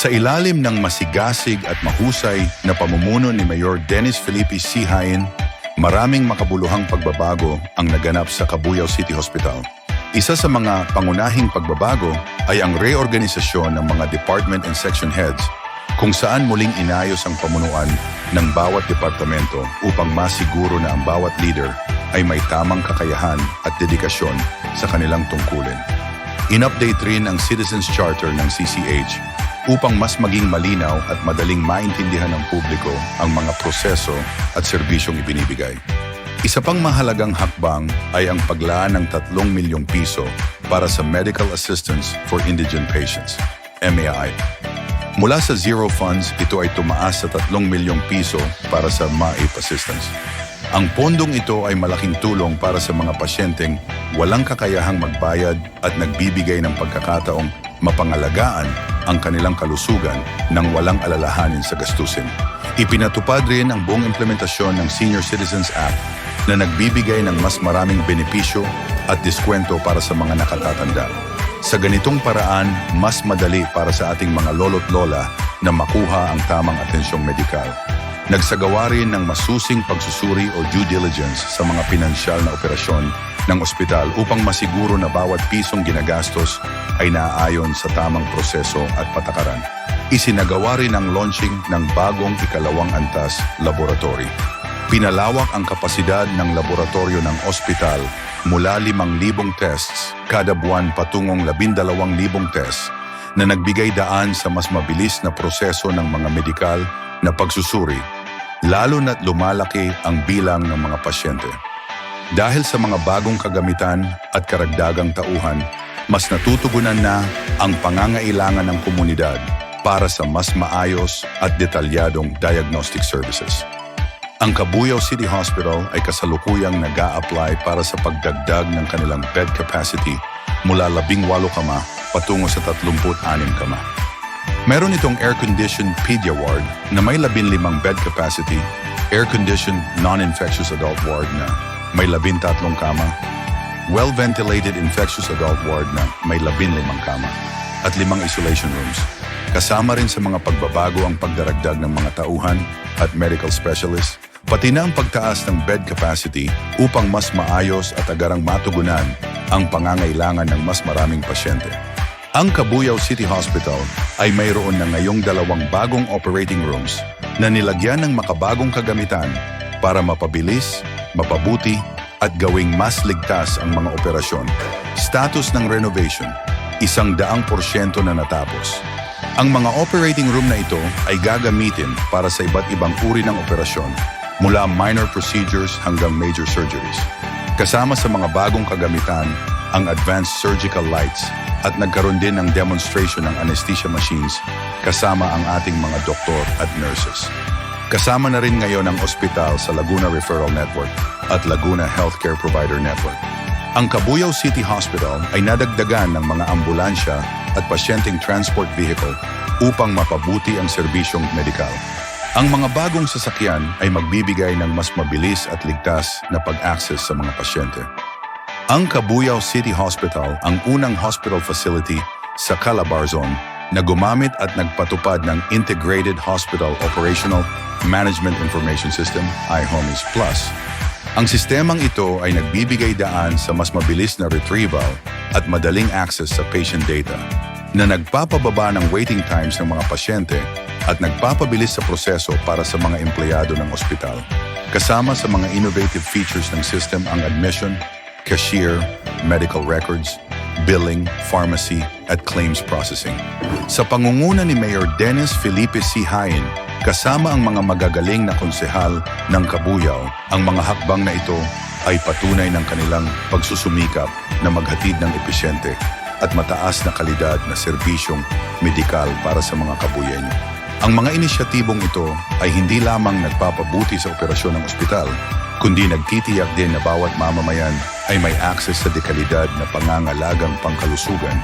Sa ilalim ng masigasig at mahusay na pamumuno ni Mayor Dennis Felipe C. Hain, maraming makabuluhang pagbabago ang naganap sa Cabuyao City Hospital. Isa sa mga pangunahing pagbabago ay ang reorganisasyon ng mga department and section heads kung saan muling inayos ang pamunuan ng bawat departamento upang masiguro na ang bawat leader ay may tamang kakayahan at dedikasyon sa kanilang tungkulin. In-update rin ang Citizens Charter ng CCH upang mas maging malinaw at madaling maintindihan ng publiko ang mga proseso at serbisyong ibinibigay. Isa pang mahalagang hakbang ay ang paglaan ng 3 milyong piso para sa Medical Assistance for Indigent Patients, MAI. Mula sa zero funds, ito ay tumaas sa 3 milyong piso para sa MAIP assistance. Ang pondong ito ay malaking tulong para sa mga pasyenteng walang kakayahang magbayad at nagbibigay ng pagkakataong mapangalagaan ang kanilang kalusugan nang walang alalahanin sa gastusin. Ipinatupad rin ang buong implementasyon ng Senior Citizens Act na nagbibigay ng mas maraming benepisyo at diskwento para sa mga nakatatanda. Sa ganitong paraan, mas madali para sa ating mga lolo't lola na makuha ang tamang atensyong medikal. Nagsagawa rin ng masusing pagsusuri o due diligence sa mga pinansyal na operasyon ng ospital upang masiguro na bawat pisong ginagastos ay naaayon sa tamang proseso at patakaran. Isinagawa rin ang launching ng bagong ikalawang antas laboratory. Pinalawak ang kapasidad ng laboratorio ng ospital mula 5,000 tests kada buwan patungong 12,000 tests na nagbigay daan sa mas mabilis na proseso ng mga medikal na pagsusuri, lalo na't lumalaki ang bilang ng mga pasyente. Dahil sa mga bagong kagamitan at karagdagang tauhan, mas natutugunan na ang pangangailangan ng komunidad para sa mas maayos at detalyadong diagnostic services. Ang Cabuyao City Hospital ay kasalukuyang nag-a-apply para sa pagdagdag ng kanilang bed capacity mula 18 kama patungo sa 36 kama. Meron itong air-conditioned pedia ward na may 15 bed capacity, air-conditioned non-infectious adult ward na may 13 kama, well-ventilated infectious adult ward na may 15 kama, at 5 isolation rooms. Kasama rin sa mga pagbabago ang pagdaragdag ng mga tauhan at medical specialists, pati na ang pagtaas ng bed capacity upang mas maayos at agarang matugunan ang pangangailangan ng mas maraming pasyente. Ang Cabuyao City Hospital ay mayroon na ngayong 2 bagong operating rooms na nilagyan ng makabagong kagamitan para mapabilis, mapabuti at gawing mas ligtas ang mga operasyon. Status ng renovation, 100% na natapos. Ang mga operating room na ito ay gagamitin para sa iba't ibang uri ng operasyon, mula minor procedures hanggang major surgeries. Kasama sa mga bagong kagamitan, ang advanced surgical lights at nagkaroon din ng demonstration ng anesthesia machines kasama ang ating mga doktor at nurses. Kasama na rin ngayon ang ospital sa Laguna Referral Network at Laguna Healthcare Provider Network. Ang Cabuyao City Hospital ay nadagdagan ng mga ambulansya at pasyenteng transport vehicle upang mapabuti ang serbisyong medikal. Ang mga bagong sasakyan ay magbibigay ng mas mabilis at ligtas na pag-access sa mga pasyente. Ang Cabuyao City Hospital ang unang hospital facility sa Calabarzon na gumamit at nagpatupad ng Integrated Hospital Operational Management Information System, iHomies Plus. Ang sistemang ito ay nagbibigay daan sa mas mabilis na retrieval at madaling access sa patient data na nagpapababa ng waiting times ng mga pasyente at nagpapabilis sa proseso para sa mga empleyado ng ospital. Kasama sa mga innovative features ng system ang admission, cashier, medical records, billing, pharmacy, at claims processing. Sa pangunguna ni Mayor Dennis Felipe C. Hain, kasama ang mga magagaling na konsehal ng Cabuyao, ang mga hakbang na ito ay patunay ng kanilang pagsusumikap na maghatid ng episyente at mataas na kalidad na serbisyong medikal para sa mga Kabuyaño. Ang mga inisyatibong ito ay hindi lamang nagpapabuti sa operasyon ng ospital, kundi nagtitiyak din na bawat mamamayan ay may access sa dekalidad na pangangalagang pangkalusugan